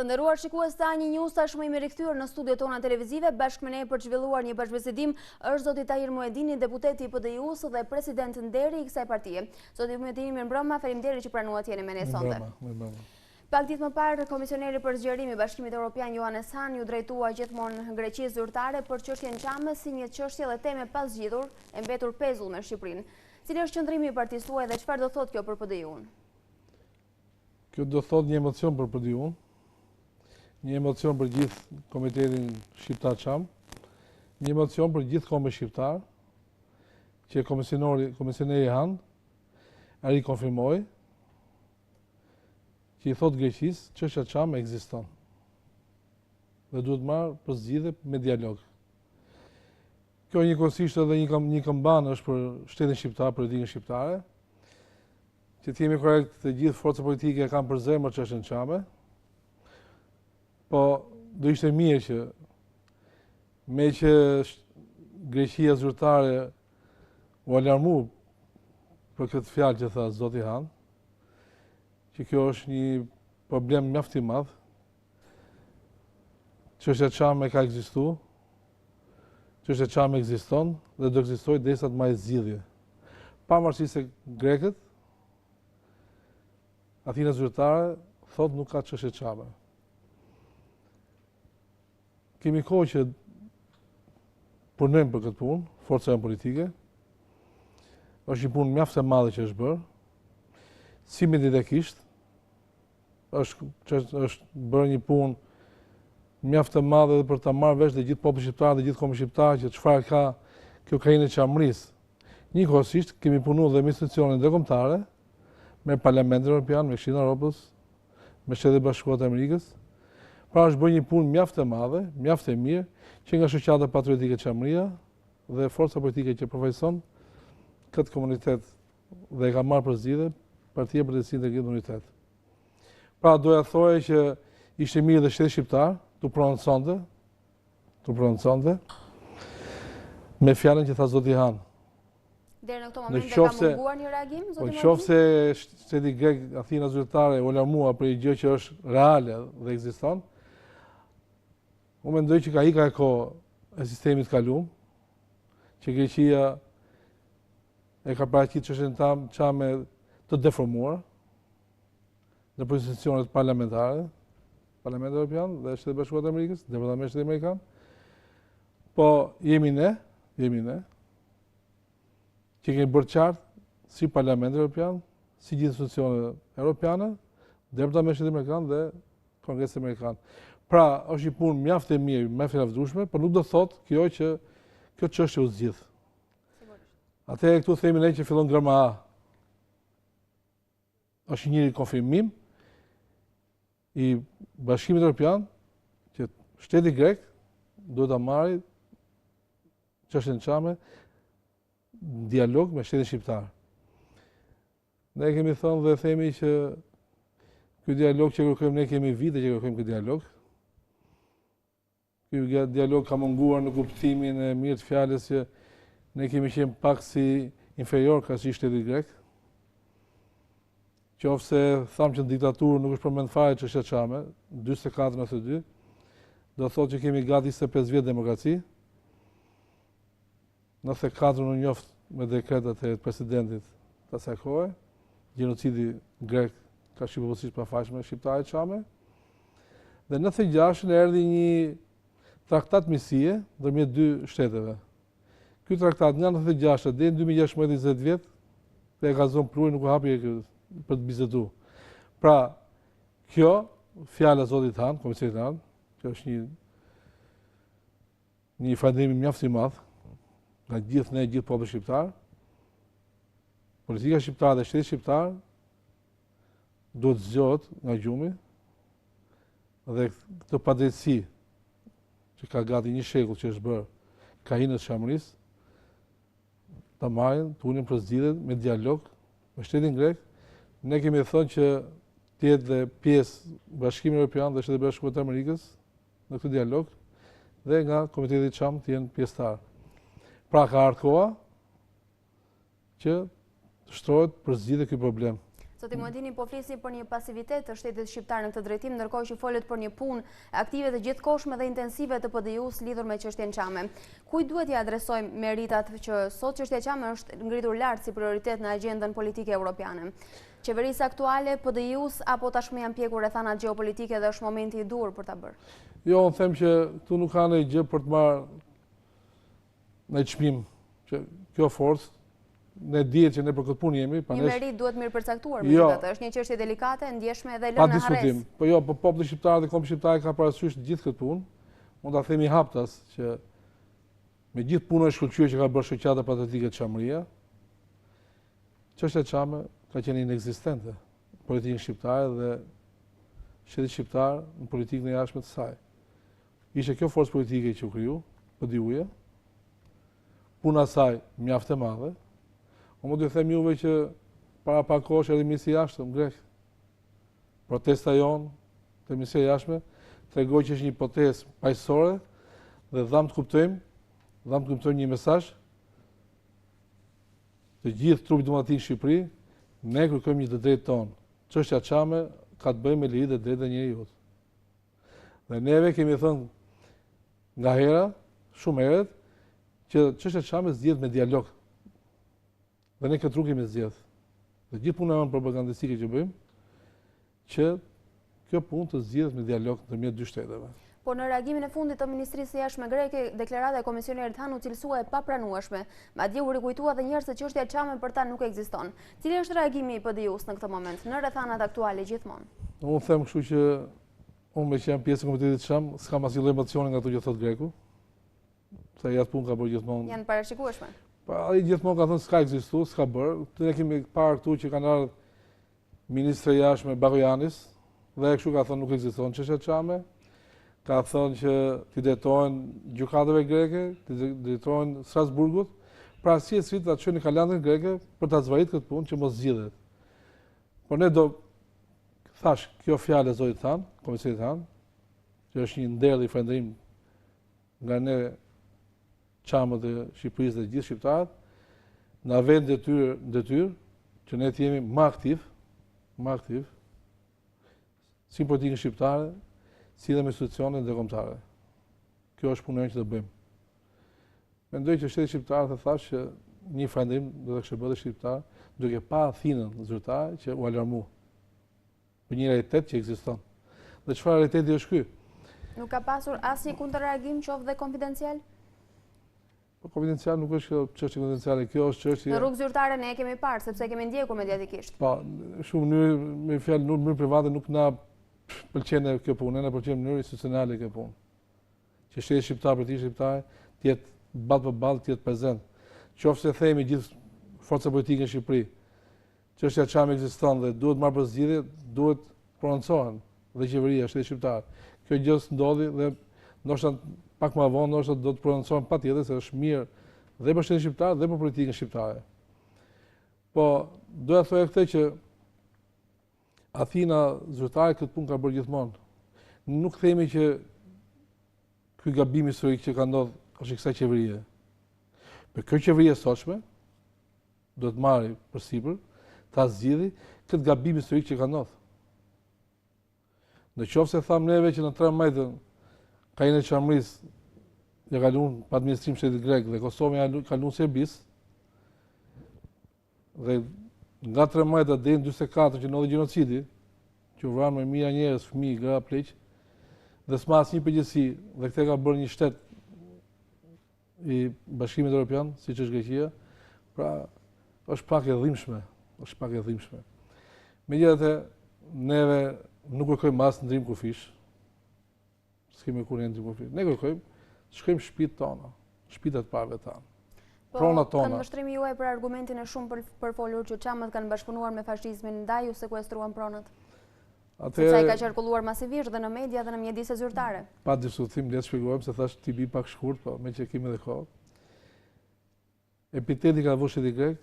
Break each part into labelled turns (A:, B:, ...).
A: Të nderuar shikues të Ani News, tashmë jemi rikthyer në studiot tona televizive bashkë me ne për të zhvilluar një bashkëbisedim është zoti Tahir Muedini, deputeti i PD-s dhe president nderi i kësaj partie. Zoti Muedini, mirëmbrëma, faleminderit që pranuat jeni me ne sonte. Pak ditë më parë, komisioneri për zgjerimi i Bashkimit Evropian Johannes Hahn ju drejtua gjithmonë Greqisë zyrtare për çështjen Çame si një çështje dhe temë pa zgjidhur, e mbetur pezull me Shqipërinë. Cili është qëndrimi i partisë tuaj dhe çfarë do thotë kjo për PD-un?
B: Kjo do thotë një emocion për PD-un, një emocion për gjithë Komitetin Shqiptar Çam, një emocion për gjithë kombin shqiptar, që komisioneri Hahn ai konfirmoi që i thot Greqisë, çështja Çam ekziston. Dhe duhet marrë për zgjidhje me dialog. Kjo njëkohësisht edhe një këmban është për shtetin shqiptar, politikën shqiptare, që të jemi korrekt të gjithë forcat politike kanë për zemër çështjen Çame, po do ishte mirë që me që Greqia zyrtare u alarmu për këtë fjalë që tha zoti Hahn, që kjo është një problem mjaft i madh. Çështja Çame ka ekzistuar, çështja Çame ekziston dhe do ekzistojë derisa të marrë zgjidhje. Pavarësisht se grekët, Athina zyrtare thotë nuk ka çështje Çame. Kemi kohë që punojmë për këtë punë, forcat politike. Është një punë mjaft e madhe që është bërë. Si mediatikisht, është bërë një punë mjaft e madhe edhe për ta marrë vesh dhe gjithë populli shqiptar dhe gjithë kombin shqiptar që çfarë ka kjo krahinë e çamërisë. Njëkohësisht kemi punuar dhe me institucionet ndërkombëtare, me Parlamentin Evropian, me Këshillin e Evropës, me Shtetet e Bashkuara të Amerikës. Pra është bërë një punë mjaft e madhe, mjaft e mirë, që nga shoqata patriotike Çamëria dhe forca politike që përfaqëson këtë komunitet dhe e ka marrë për zgjidhje Partia për Drejtësinë dhe Unitet. Pra doja thoja që ishte mirë dhe shteti shqiptar të prononconte me fjalën që tha zoti Hahn.
A: Deri në këtë moment ka munguar një reagim, zoti Muedini?
B: Po nëse shteti grek, Athina zyrtare u alarmua për një gjë që është reale dhe ekziston, unë mendoj që ka ikë kohë e sistemit kaluam, që Greqia e ka paraqitur çështjen Çame të deformuar në institucionet parlamentare, Parlamenti Evropian dhe Shtetet e Bashkuara të Amerikës, Departamenti Amerikan. Po jemi ne, që kemi bërë qartë si Parlamenti Evropian, si gjithë institucionet europiane, Departamenti Amerikan dhe Kongresi Amerikan. Pra, është një punë mjaft e mirë, mjaft e lavdrueshme, por nuk do thotë kjo që kjo çështje u zgjidh. Atëherë këtu themi ne që fillon grama A. Është një konfirmim i Bashkimit Evropian që shteti grek duhet ta marrë çështjen Çame në dialog me shtetin shqiptar. Ne kemi thënë dhe themi që ky dialog që kërkojmë ne kemi vite që kërkojmë këtë dialog. Ky dialog ka munguar në kuptimin e mirë të fjalës që ne kemi qenë pak si inferior krahasisht shtetit grek. Qofse thamë që në diktaturë nuk është përmend fare çështja Çame, 44-92, do thotë që kemi gati 25 vjet demokraci. 94 në njoft me dekretat e presidentit të asaj kohe, gjenocidi grek ka qenë popullsisht pafajshme shqiptarët Çame. Dhe në 96 erdhi një traktat misie ndërmjet dy shteteve. Ky traktat nga 96 deri në 2016 20 vjet dhe e ka zonë pluhur, nuk u hapi për të biseduar. Pra, kjo fjala e zotit Hahn, komisionit Hahn, që është një falënderim mjaft i madh nga gjithë populli shqiptar. Politika shqiptare dhe shteti shqiptar duhet zgjohet nga gjumi dhe këtë padrejtësi që ka gati një shekull që është bërë krahinës së Çamërisë, ta marrin, të unin për zgjidhje me dialog me shtetin grek. Ne kemi thënë që të jetë dhe pjesë Bashkimi Evropian dhe Shtetet e Bashkuara të Amerikës në këtë dialog dhe nga Komiteti Çam të jenë pjesëtar. Pra ka ardhur koha që të shtrohet për zgjidhje ky problem.
A: Zoti Muedini, po flisni për një pasivitet të shtetit shqiptar në këtë drejtim, ndërkohë që folet për një punë aktive të gjithkohshme dhe intensive të PDI-s lidhur me çështjen Çame. Kujt duhet i adresojmë meritat që sot çështja Çame është ngritur lart si prioritet në agjendën politike europiane? Qeverisë aktuale, PDI-s apo tashmë janë pjekur rrethanat gjeopolitike dhe është momenti i dur për ta bërë?
B: Jo, unë them që këtu nuk ka ndonjë gjë për të marrë në çmim që kjo forcë ne dihet që ne për këtë punë jemi,
A: një merit duhet mirë përcaktuar megjithatë, është një çështje delikate, ndjeshme dhe lënë në harres.
B: Po jo, po populli shqiptar dhe kombë shqiptar ka parasysh gjithë këtë punë. Mund ta themi haptas që me gjithë punën e shkëlqyer që ka bërë shoqata patriotike Çamëria, çështja Çame ka qenë inekzistente në politikën shqiptare dhe shteti shqiptar në politikën e jashtme të saj. Ishte kjo forcë politike që u kriju, PDI-ja. Puna saj mjaft e madhe. Unë do të them juve që para pak kohësh edhe ministri i jashtëm grek. Protesta jonë te ministria e jashtme tregoi që është një hipotezë paqësore dhe dham të kuptojmë një mesazh të gjithë trupit diplomatik në Shqipëri, ne kërkojmë një të drejtë tonë. Çështja Çame ka të bëjë me lirit e drejtë e njerëzit. Dhe neve kemi thënë nga hera, shumë herët, që çështja Çame zgjedhet me dialog. Dhe ne këtë rrugë kemi zgjedhur. Dhe gjithë puna jonë propagandistike që bëjmë, që kjo punë të zgjidhet me dialog ndërmjet dy shteteve.
A: Por në reagimin e fundit të Ministrisë së Jashtme greke, deklarata e komisionerit Han u cilësua e papranueshme, madje u rikujtua edhe një herë se çështja Çame për ta nuk ekziston. Cili është reagimi i PDI-s në këtë moment në rrethanat aktuale gjithmonë?
B: Unë them kështu që unë me që jam pjesë e komitetit Çam, s'kam asnjë lloj emocioni nga ato që thot greku. Se ajo punë ka bërë gjithmonë.
A: Janë parashikueshme.
B: Pa ai gjithmonë ka thënë s'ka ekzistuar, s'ka bërë. Ne kemi parë këtu që kanë ardhur ministri i jashtëm Bagojanis dhe kështu ka thënë nuk ekziston çështja Çame. Ka thënë që t'i drejtojnë gjykatave greke, t'i drejtojnë Strasburgut, pra si e si ta çojnë në kalandrin greke për ta zbaritur këtë punë që mos zgjidhet. Por ne do thash, kjo fjalë e zotit tan, komisionit tan, që është një ndërli falënderim nga ne Çamët e Shqipërisë dhe gjithë shqiptarët, na vend detyrë që ne të jemi më aktiv, si politikën shqiptare, si dhe me institucionet ndërkombëtare. Kjo është puna që do bëjmë. Mendoj që shteti shqiptar të thash që një falënderim do të kishte bërë shqiptar, duke pa Athinën zyrtare që u alarmu për një realitet që ekziston. Dhe çfarë realiteti është ky?
A: Nuk ka pasur asnjë kundërreagim qoftë dhe konfidencial?
B: Po konfidencial nuk është çështje konfidenciale, kjo është çështje.
A: Në rrugë zyrtare ne e kemi parë sepse kemi ndjekur mediatikisht.
B: Po, shumë mënyrë me fjalë në mënyrë private nuk na pëlqen kjo punë, na pëlqen në mënyrë institucionale kjo punë. Që shteti shqiptar për të shqiptar të jetë ballë për ballë, të jetë prezant. Qofse themi gjithë forcat politike në Shqipëri, çështja Çame ekziston dhe duhet marrë për zgjidhje, duhet prononcohen dhe qeveria shteti shqiptar. Kjo gjë ndodhi dhe ndoshta pak më vonë ndoshta do të prononcohen patjetër se është mirë dhe për shtetin shqiptar dhe për politikën shqiptare. Po, doja të thoya këtë që Athina zyrtare këtë punë ka bërë gjithmonë. Nuk themi që ky gabim historik që ka ndodhur është i kësaj qeverie. Për kjo qeveri e sotshme do të marrë përsipër ta zgjidhë këtë gabim historik që ka ndodhur. Në qoftë se tham neve që në 3 majtën Kainë e Çamërisë ja kalon pa administrim shtetit grek dhe Kosova ja kalon Serbisë, dhe nga 3 majta deri në 44 që ndodhi gjenocidi, që u vranë më mijëra njerëz, fëmijë, gra, pleq, dhe s'ma asnjë përgjegjësi, dhe këtë ka bërë një shtet i Bashkimit Evropian, siç është Greqia, pra është pak e dhimbshme. Megjithatë, neve nuk kërkojmë as ndrim kufish. S'kemi kur ndrim kufish. Ne kërkojmë të shkojmë shtëpitë tona, shtëpitë të parëve tanë. Pronat tona.
A: Këndvështrimi juaj për argumentin e shumë përfolur që Çamët kanë bashkëpunuar me fashizmin ndaj u sekuestruan pronat? Sepse ai ka qarkulluar masivisht dhe në media dhe në mjediset zyrtare.
B: Pa diskutim, le të shpjegojmë se thash ti bi pak shkurt, po me që kemi edhe kohë. Epiteti ka vënë shteti grek,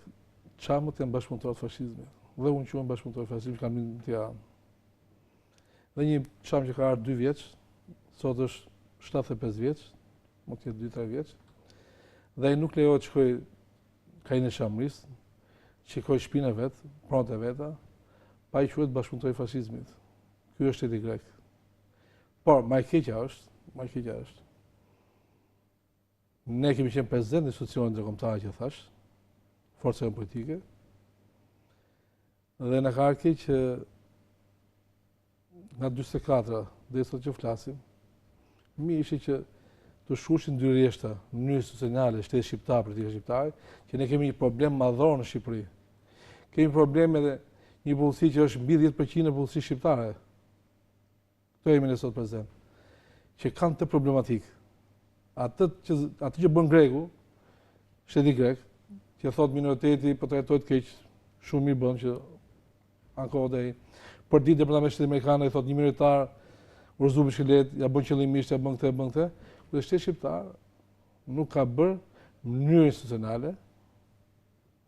B: Çamët janë bashkëpunëtor të fashizmit. Dhe unë quhem bashkëpunëtor të fashizmit, kam në Tiranë. Dhe një Çam që ka ardhur 2 vjeç, sot është 75 vjeç, mund të jetë 2-3 vjeç. Dhe ai nuk lejohet të shkojë Kainë e Çamërisë, shikoj shtëpinë e vet, pronat e veta, pa i quhet bashkëpunëtor i fashizmit. Ky është shteti grek. Por, ma e keqja është, ne kemi qenë prezent në institucionet ndërkombëtare që thash, forcave politike, dhe në ka ardhur që nga 44 dhe sot që flasim, mi ishte që të shushin dy rjeshta në mënyrë institucionale shtetit shqiptar, politika shqiptare, që ne kemi një problem madhor në Shqipëri. Kemi problem edhe një bullësi që është mbi 10% e bullësisë shqiptare. Këto jemi ne sot prezent, që kanë të problematikë. Atë që bën greku, shteti grek, që thot minoriteti po trajtohet keq, shumë mirë bën që ankohej. Për ditë departamenti shtetit amerikan i thot një minoritar urzu biçiklet, ja bën qëllimisht, ja bën këtë. Dhe shteti shqiptar nuk ka bërë në mënyrë institucionale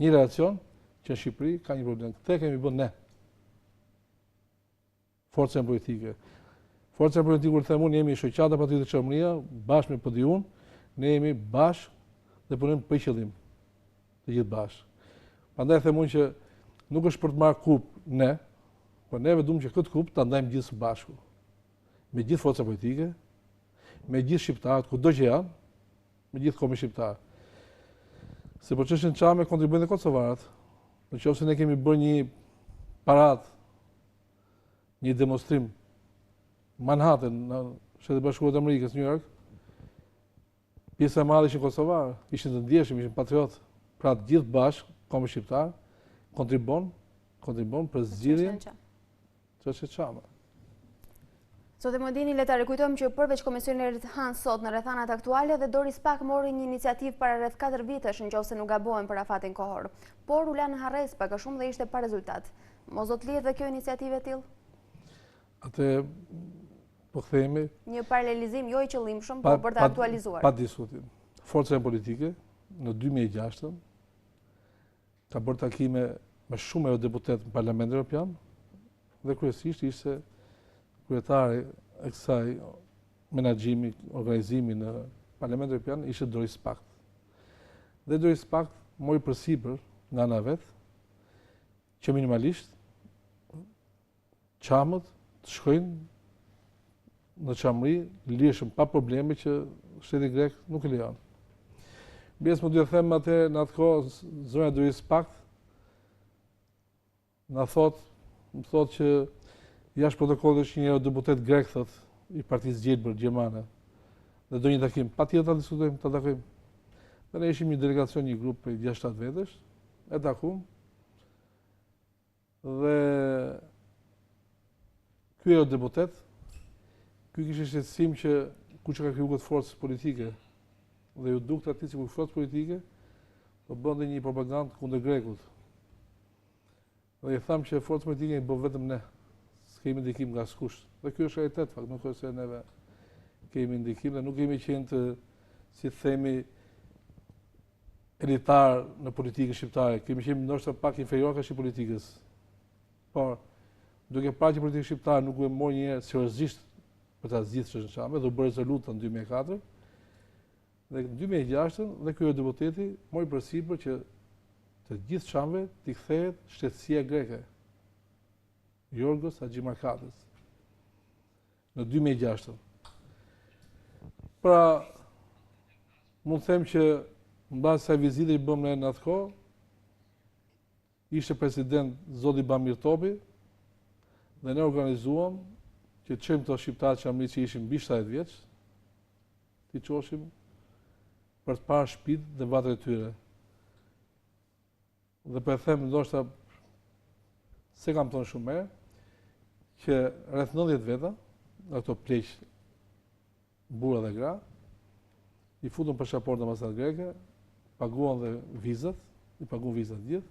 B: një reakcion që në Shqipëri ka një problem. Këtë kemi bën ne. Forcën politike. Forca politike, kur them unë, jemi shoqata Patriotike Çormëria, bashkë me PD-un, ne jemi bashkë dhe punojmë për qëllim. Të gjithë bashkë. Prandaj them unë që nuk është për të marrë kup ne, por neve duam që këtë kup ta ndajmë gjithë së bashku. Me gjithë forca politike, me gjithë shqiptarët, kudo që janë, me gjithë kombin shqiptar. Se për çështjen çame kontribuojnë dhe kosovarët. Nëse ne kemi bërë një paradë, një demonstrim Manhattan, në Shtetet e Bashkuara të Amerikës, New York, pjesa e madhe ishin kosovarë, ishin të ndjeshëm, ishin patriotë. Pra të gjithë bashkë, kombin shqiptar, kontribon për zgjidhjen çështje çame.
A: Zotë Modini, le ta rikujtojmë që përveç komisionerit Han sot në rrethanat aktuale dhe Doris Pak mori një iniciativë para rreth 4 vitesh nëse nuk gabohem për afatin kohor. Por u lanë harres pak a shumë dhe ishte pa rezultat. Mos do të lihet dhe kjo iniciativë e tillë?
B: Atë po themi
A: një paralelizim jo i qëllimshëm, por për të aktualizuar.
B: Pa diskutim. Forca politike në 2006 ka bërë takime me shumë eurodeputet në Parlamentin Evropian dhe kryesisht ishte kryetari e kësaj menaxhimi, organizimi në Parlamentin Evropian ishte Doris Pak. Dhe Doris Pak mori përsipër nga ana vet që minimalisht çamët të shkojnë në Çamëri lirshëm pa probleme që shteti grek nuk e lejon. Mbes më duhet të them atë në atë kohë zonja Doris Pak na më thot që jashtë protokollit është një eurodeputet grek, thot, i Partisë Gjelbër gjermane. Dhe do një takim, patjetër ta diskutojmë, ta takojmë. Dhe ne ishim një delegacion, një grup prej 6-7 vetësh, e takuam. Dhe ky eurodeputet, ky kishte shqetësim që kush ka kriju këtë forcë politike dhe ju dukte atij si forcë politike, do bënte një propagandë kundër grekut. Dhe i tham që forcë politike i bën vetëm ne. S'kemi ndikim nga askush. Dhe ky është realitet, fakt, nuk është se neve kemi ndikim dhe nuk kemi qenë të, si themi, elitar në politikën shqiptare. Kemi qenë ndoshta pak inferior ka politikës. Por duke parë që politika shqiptare nuk u mori një herë seriozisht për ta zgjidhur çështën e Çamit, do bëri rezoluta në 2004. Dhe në 2006 dhe ky deputeti mori përsipër që të gjithë Çamëve t'i kthehet shtetësia greke. Jorgos Haxhimarkadis. Në 2006. Pra, mund të them që mbas kësaj vizite i bëm në atë kohë, ishte president zoti Bamir Topi dhe ne organizuam që të çojmë të shqiptarët Çamëri që ishin mbi 70 vjeç, t'i çoshim për të parë shtëpitë dhe vatret e tyre. Dhe për e them ndoshta se kam thënë shumë herë, që rreth 90 veta, nga këto pleq burra dhe gra, i futën pasaportën ambasadë greke, paguan dhe vizat, i paguan vizat gjithë,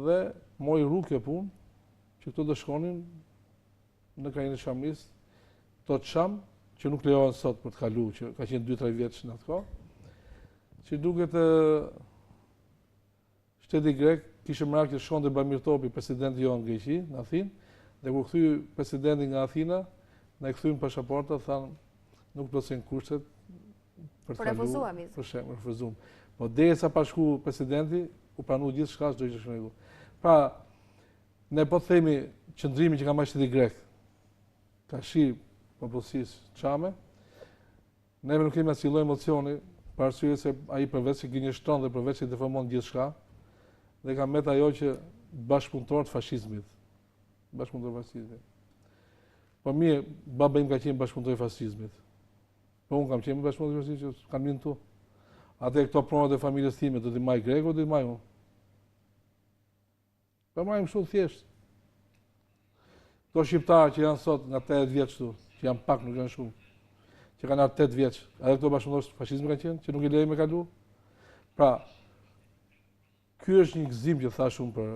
B: dhe mori rrugë kjo punë, që këto do shkonin në krajinë e Çamërisë, to Çam, që nuk lejohen sot për të kaluar, që ka qenë 2-3 vjeç në atë kohë, që duket shteti grek kishte marrë që shkonte Bamir Topi, presidenti jonë në Greqi, në Athinë, dhe kur kthye presidenti nga Athina, na i kthyen pasaporta, thanë nuk plotësojnë kushtet për të kaluar. Për shembull, refuzuam. Po derisa pa shku presidenti, u pranua gjithçka, çdo gjë në rregull. Pra, Ne po themi qëndrimi që ka marrë shteti grek, ka shi popullsisë çame, neve nuk kemi asnjë lloj emocioni, për arsye se ai përveç se gënjeshtron dhe përveç se deformon gjithçka, dhe ka met ajo që bashkëpunëtor të fashizmit. Bashkëpunëtor fashizmit. Po mirë, baba im ka qenë bashkëpunëtor i fashizmit. Po unë kam qenë bashkëpunëtor i fashizmit, që kam qenë tu. Atë këto pronat e familjes time, do t'i maj greko, do t'i maj unë. Po majmë shumë thjesht. Këto shqiptarë që janë sot nga 80 vjeç këtu, që janë pak, nuk janë shumë, që kanë ardhur 8 vjeç, edhe këto bashkëpunëtorë fashizmi kanë qenë, që nuk i lejmë me kalu. Pra, ky është një gëzim që thash unë për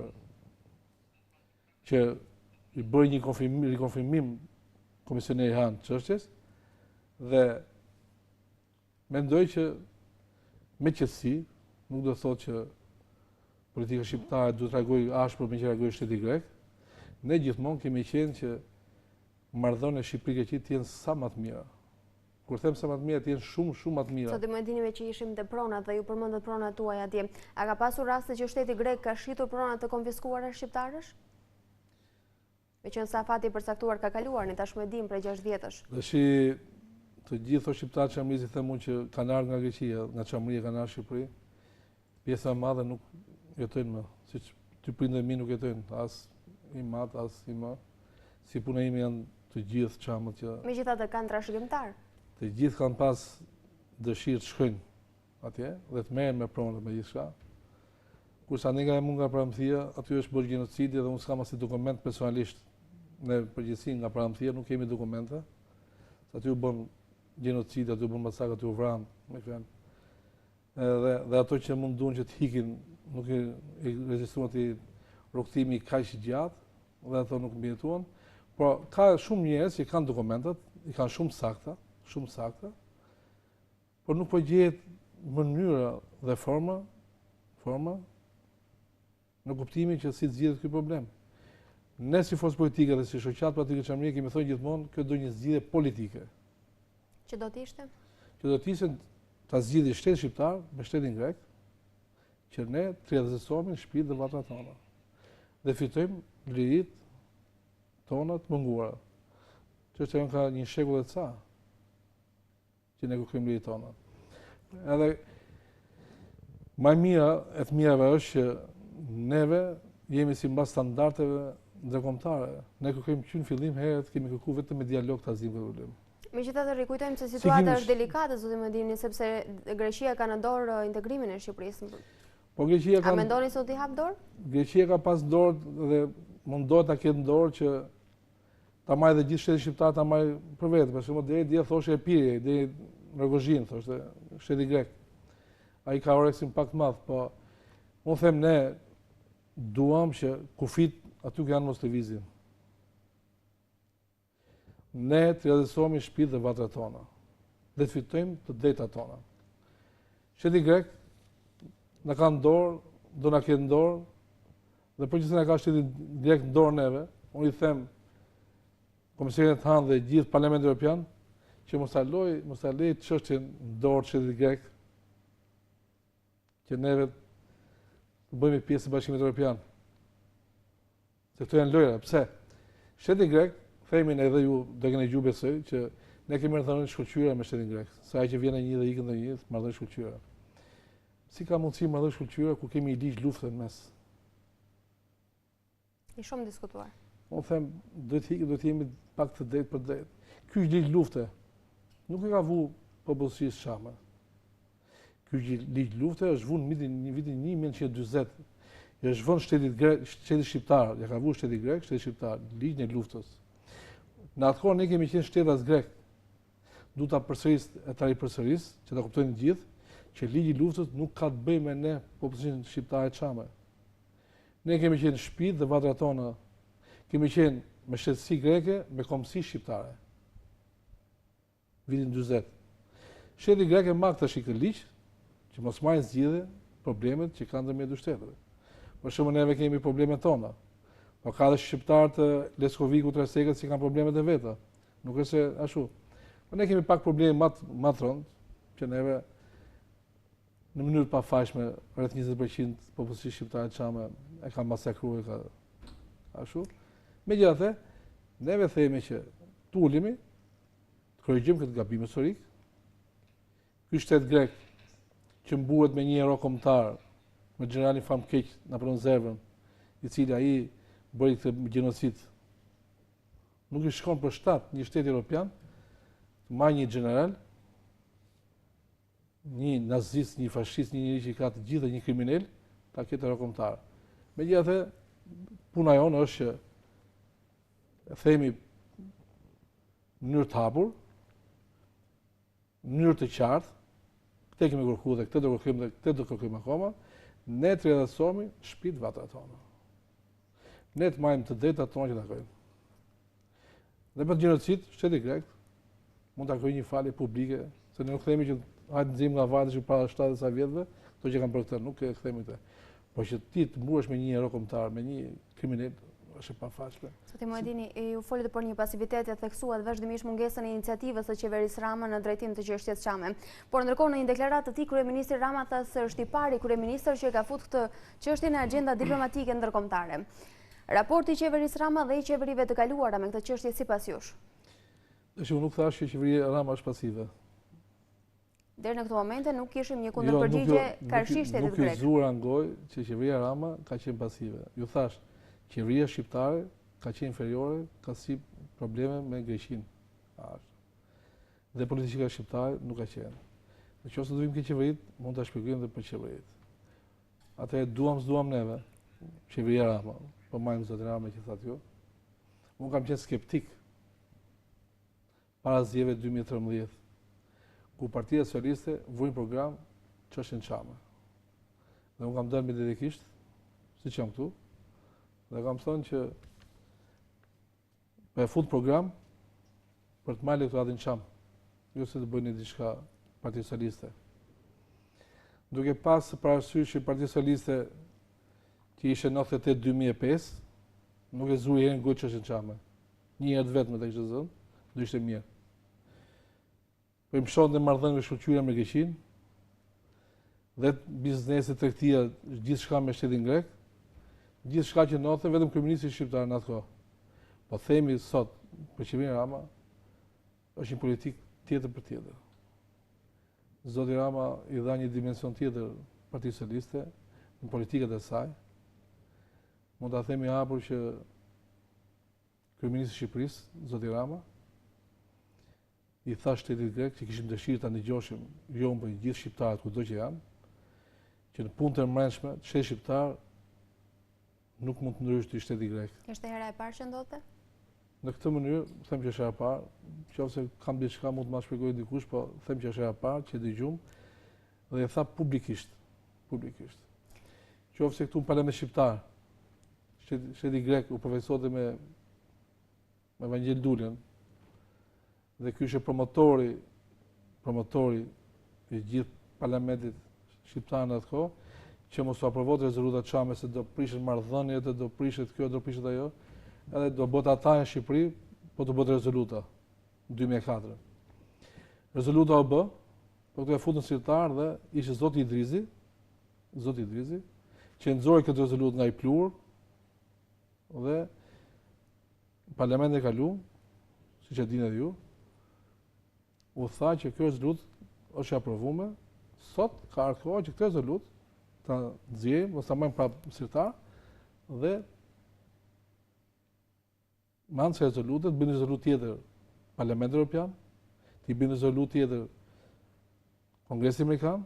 B: që i bëri një rikonfirmim Komisioneri Han çështjes dhe mendoj që me qetësi, nuk do të thotë që politika shqiptare duhet të reagojë ashpër me që reagoi shteti grek. Ne gjithmonë kemi qenë që marrëdhëniet shqipëri-greqi të jenë sa më të mira. Kur them sa më të mira, të jenë shumë më të mira.
A: Sot më dini me që ishim te pronat dhe ju përmendët pronat tuaja atje. A ka pasur raste që shteti grek ka shitur pronat të konfiskuara shqiptarësh? Me qenë sa fati i përcaktuar ka kaluar, ne tashmë e dim prej 6 vjetësh.
B: Tashi të gjithë shqiptarët çamërisë them unë që kanë ardhur nga Greqia, nga çamëria kanë ardhur në Shqipëri, pjesa e madhe nuk jetojnë më, siç ty prindërit mi nuk jetojnë, as i madh, as i më. Si puna ime janë të gjithë çamët që
A: Megjithatë kanë trashëgimtar.
B: Të gjithë kanë pas dëshirë të shkojnë atje dhe të merren me pronat me gjithçka. Kurse ne nga Paramthia, aty është bërë gjenocidi dhe unë s'kam asnjë dokument personalisht. Ne përgjithësi nga Paramthia nuk kemi dokumente. Aty u bën gjenocidi, aty u bën masakër, aty u vran, me fjalë. Dhe ato që mundun që të hikin, nuk i rezistuan të rrugtimi kaq gjatë dhe ato nuk mbijetuan. Por ka shumë njerëz që kanë dokumentat, i kanë shumë sakta, por nuk po gjehet mënyra dhe forma në kuptimin që si të zgjidhet ky problem. Ne si forcë politike dhe si shoqat politike çamërie kemi thënë gjithmonë që do një zgjidhje politike.
A: Që do të ishte? Që
B: do të ishte ta zgjidhë shteti shqiptar me shtetin grek, që ne të realizohemi në shtëpi dhe vatra tona. Dhe fitojmë liritë tona të munguara. Çështja jonë ka një shekull e ca që ne kërkojmë liritë tona. Edhe më mira e të mirave është që neve jemi sipas standardeve ndërkombëtare. Ne kërkojmë që në fillim herët kemi kërkuar vetëm me dialog ta zgjidhim problemin.
A: Megjithatë rikujtojmë se situata është delikate, zoti Medini, sepse Greqia ka në dorë integrimin e Shqipërisë.
B: Po Greqia ka.
A: A mendoni se do t'i hap dorë?
B: Greqia ka pas dorë dhe mundohet ta ketë dorë që ta marrë dhe gjithë shtetin shqiptar ta marrë për vetë. Për shembull deri dje thoshte Epiri, deri Rogozhin thoshte shteti grek. Ai ka oreksin pak të madh, po unë them ne duam që kufit aty që janë mos lëvizin. Ne të realizohemi shtëpitë dhe vatrat tona. Dhe të fitojmë të drejtat tona. Shteti grek na ka në dorë, do na ketë në dorë, dhe përgjithësi na ka shteti grek në dorë neve, unë i them Komisionit Han dhe gjithë Parlamentin Evropian që mos ta lejë çështjen në dorë shtetit grek, që neve të bëjmë pjesë e Bashkimit Evropian. Se këto janë lojra. Pse? Shteti grek, themin edhe ju do keni gjuhë besoj, që ne kemi marrëdhënie shkëlqyera me shtetin grek. Sa ai që vjen një dhe ikën një, marrëdhënie shkëlqyera. Si ka mundësi marrëdhënie shkëlqyera ku kemi ligj lufte në mes?
A: I shumë diskutuar.
B: Unë them, do të jemi pak të drejtë për drejtë. Ky ligj lufte nuk e ka vu popullsisë shame. Ky ligj lufte është vënë në vitin 1940. Është vënë shteti shqiptar, ja ka vu shteti grek, shteti shqiptar, ligjin e luftës. Në atë kohë ne kemi qenë shtetas grek. Du ta ripërsëris, që ta kuptojnë gjithë, që ligji i luftës nuk ka të bëjë me ne popullsinë shqiptare çame. Ne kemi qenë shtëpi dhe vatrat tona. Kemi qenë me shtetësi greke, me kombësi shqiptare. Vitin 40. Shteti grek e mak tash këtë ligj, që mos marrin zgjidhje problemet që kanë ndërmjet dy shteteve. Për shembull neve kemi problemet tona. Po ka dhe shqiptarë të Leskovikut, Tresekët që kanë problemet e veta. Nuk është se ashtu. Po ne kemi pak probleme më të rëndë, që neve në mënyrë të pafajshme rreth 20% popullsisë shqiptare çame e kanë masakruar, Ashtu. Megjithatë, neve themi që tulimi, të korrigjojmë këtë gabim historik. Ky shtet grek që mbuhet me një hero kombëtar, me generalin Famkeq Napoleon Zervën, i cili ai bëri këtë gjenocid. Nuk i shkon për shtat një shtet evropian të marrë një general, një nazist, një fashist, një njeri që ka të gjitha, një kriminal, ta ketë hero kombëtar. Megjithatë, puna jonë është që e themi në mënyrë të hapur, në mënyrë të qartë, këtë kemi kërkuar dhe këtë do kërkojmë dhe këtë do kërkojmë akoma, ne të riadhësohemi shtëpitë vatrat tona. Ne të marrim të drejtat tona që takojnë. Dhe për gjenocid, shteti grek mund ta kërkojë një falje publike, se ne nuk themi që hajtë nxjerrim nga varri që para 70 sa vjetëve, këto që kanë bërë këtë, nuk e themi këtë. Por që ti të mbuhesh me një hero kombëtar, me një kriminal, është e pafaqshme.
A: Zoti Muhedini, ju folit për një pasivitet e theksuat vazhdimisht mungesën e iniciativës së qeverisë Rama në drejtim të çështjes Çame. Por ndërkohë në një deklaratë të tij kryeministri Rama tha se është i pari kryeministër që ka futur këtë çështje në agenda diplomatike ndërkombëtare. Raporti i qeverisë Rama dhe i qeverive të kaluara me këtë çështje sipas jush?
B: Unë nuk thash që qeveria Rama është pasive.
A: Deri në këtë moment nuk kishim një kundërpërgjigje karshi shtetit grek.
B: Nuk ju zura ngoj që qeveria Rama ka qenë pasive. Ju thash, qeveria shqiptare ka qenë inferiore, ka si probleme me Greqinë. Dhe politika shqiptare nuk ka qenë. Nëse do vim ke qeverit, mund ta shpjegojmë edhe për qeverit. Atëherë duam neve, qeveria Rama, po marrim zotin Rama që thatë ju. Unë kam qenë skeptik para zgjedhjeve 2013, ku Partia Socialiste vuri program çështjen Çame. Dhe unë kam dalë me dedikisht, siç jam këtu, dhe kam thënë që për e fut program për të marrë elektoratin Çam, jo se të bëjnë diçka Partia Socialiste. Duke pas parasysh që Partia Socialiste që ishte 98-2005, nuk e zuri herën gojë çështjen Çame. Një herë vetëm ta kishte zënë, do ishte mirë. Po im shon dhe marrëdhënie me shoqëria me Greqinë, dhe bizneset tregtia, gjithçka me shtetin grek, gjithçka që ndodhte vetëm kryeministri shqiptar në atë kohë. Po themi sot për qeverinë Rama është një politikë tjetër për tjetër. Zoti Rama i dha një dimension tjetër Partisë Socialiste në politikat e saj. Mund ta themi hapur që kryeministri i Shqipërisë, zoti Rama, i tha shtetit grek që kishim dëshirë ta ndëgjoshim jo për gjithë shqiptarët kudo që janë, që në punë të mbrëmshme shteti shqiptar nuk mund të ndryshë të shteti grek.
A: Ishte hera e parë që ndodhte?
B: Në këtë mënyrë, them që është hera e parë, qofse kam diçka mund të ma shpjegoj dikush, po them që është hera e parë, që dëgjum dhe e tha publikisht. Qofse këtu në Parlament shqiptar, shteti grek u përfaqësote me Evangel Dulën, dhe ky ishte promotori i gjithë parlamentit shqiptar në atë kohë, që mos u aprovote rezoluta Çame se do prishet marrëdhëniet, do prishet kjo, do prishet ajo, edhe do bëhet ata në Shqipëri, po të bëhet rezoluta në 2004. Rezoluta u bë, po këtu e futën sirtar dhe ishte zoti Idrizi, që nxori këtë rezolutë nga i plur dhe parlamentin e kaluar, siç e dini edhe ju, u tha që kjo rezolutë është e aprovuar, sot ka ardhur që këtë rezolutë ta nxjerrim ose ta marrim prapë sirtar dhe me anë të rezolutës bëjnë rezolutë tjetër Parlamenti Evropian, ti bëjnë rezolutë tjetër Kongresi Amerikan,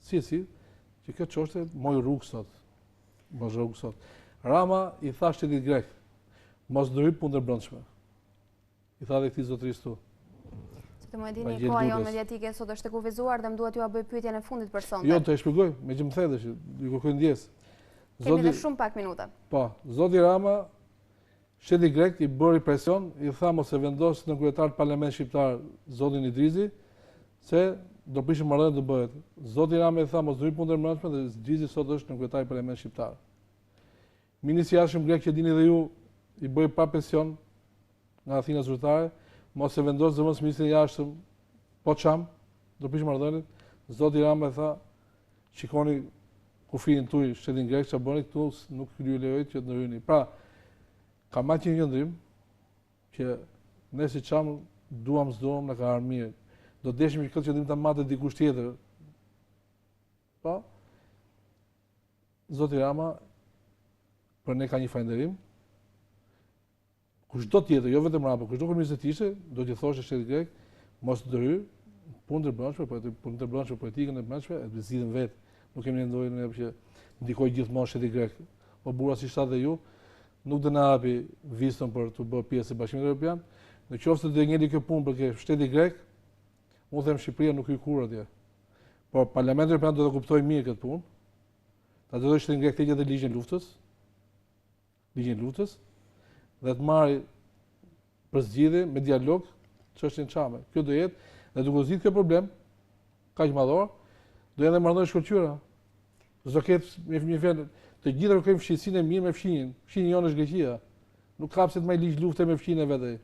B: që kjo çështje moj rrugë sot. Rama i tha shtetit grek, mos ndryp punë të brendshme. I tha dhe këtij zotërisë tu.
A: Të Muhedini, koha jo mediatike sot është e kufizuar dhe më duhet ju a bëj pyetjen e fundit për sonte.
B: Jo, të e shpjegoj, me që më thede që ju kërkoj ndjesë.
A: Kemi dhe shumë pak minuta.
B: Po, zoti Rama, shteti grek i bëri presion, i tha mos e vendos në kryetar të Parlamentit shqiptar zotin Idrizi, se do prishim marrëdhënie të bëhet. Zoti Rama i tha mos ndryp punë të brendshme dhe Idrizi sot është në kryetar i Parlamentit shqiptar. Ministri i Jashtëm grek që dini dhe ju i bëri pa presion nga Athina zyrtare, mos e vendos zëvendës ministrin e Jashtëm, po Çam, do prish marrëdhëniet. Zoti Rama tha, shikoni kufirin tuaj shtetin grek çfarë bëni këtu, nuk ju lejoj që të ndryheni. Pra, Ka ma që një qëndrim që ne si qamë duam s'duam në ka arë mirë. Do të deshim që këtë qëndrim të matë dikush tjetër. Pa, Zoti Rama për ne ka një falënderim. Kushdo tjetër, jo vetëm Rama, kushdo kryeminist të ishte, do t'i thoshte shtetit grek, mos të dëryr, punë të brendshme, politikën e brendshme, e të zgjidhin vetë. Nuk kemi nevojë ne që ndikoj gjithmonë shteti grek. Po burra si shtatë dhe ju, nuk do na hapi vizën për të bërë pjesë e Bashkimit Evropian. Në qoftë se do ngeli kjo punë për shteti grek, unë them Shqipëria nuk hyj kurrë atje. Por Parlamenti Evropian do të kuptojë mirë këtë punë. Ta dëgjojë shtetin grek të heqë edhe ligjin luftës, dhe të marrë për zgjidhje me dialog çështjen çame. Kjo do jetë, dhe duke zgjidhur kjo problem kaq madhor, do jetë marrëdhënie shkëlqyera. Do ketë me fjalë të gjithë kërkojmë fshijsinë e mirë me fshinjen. Fshinja jonë është Greqia. Nuk ka pse të marrë ligj lufte me fshinjen e vetë.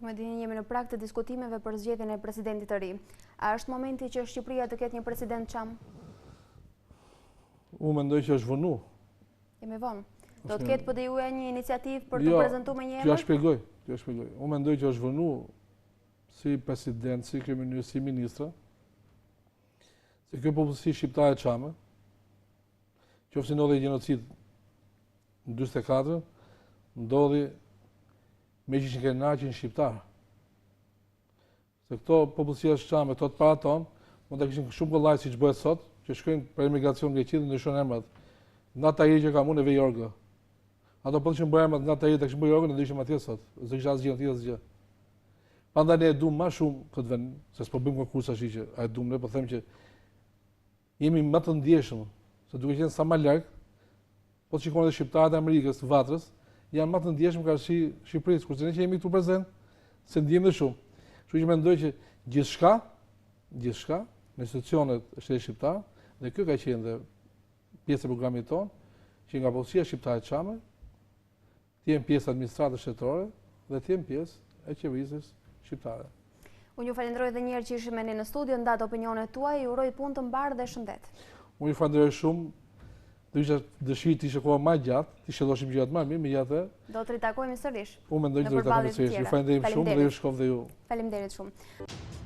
A: Më dini jemi në prag të diskutimeve për zgjedhjen e presidentit të ri. A është momenti që Shqipëria të ketë një president çam?
B: Unë mendoj që është vënu.
A: Jemi vonë. Do të ketë PDU-ja një iniciativë për të prezantuar me një emër?
B: T'ja shpjegoj. Unë mendoj që është vënu si president, si kryeminist, si ministra, se kjo popullsi shqiptare çame, qoftë ndodhi gjenocid në 44, ndodhi me që krenaqin shqiptar. Se këto popullsia çame, këto të para tonë, mund të kishin shumë kollaj siç bëhet sot, që shkojnë për emigracion në Greqi dhe ndryshojnë emrat. Nga Tahiri që ka unë e Jorga. Ato po kishin bërë emrat nga Tahiri të kishin bërë Jorga, ndryshim atje sot. S'do kisha asgjë atje asgjë. Prandaj ne e duam më shumë këtë vend, se s'po bëjmë konkursa ashtu që a e duam ne, po them që jemi më të ndjeshëm, se duke qenë sa më larg, po shikoni edhe shqiptarët e Amerikës, të Vatrës, janë më të ndjeshëm ka Shqipërisë, kurse ne që jemi këtu prezent, se ndjejmë shumë. Kështu që mendoj që gjithçka në institucionet e shtetit shqiptar, dhe kjo ka qenë dhe pjesë e programit tonë, që nga policia shqiptare çame, të jenë pjesë administratës shtetërore dhe të jenë pjesë e qeverisë shqiptare.
A: Unë ju falenderoj edhe një herë që ishim me ne në studio, ndatë opinionet tuaj, ju uroj punë të mbarë dhe shëndet.
B: Unë ju falenderoj shumë, do isha dëshirë të ishte koha më gjatë, të shëlloshim gjërat më mirë, megjithatë
A: do të ritakojmë sërish.
B: Unë mendoj që do të ritakojmë sërish. Ju falenderoj shumë dhe ju shkoj dhe ju.
A: Faleminderit shumë.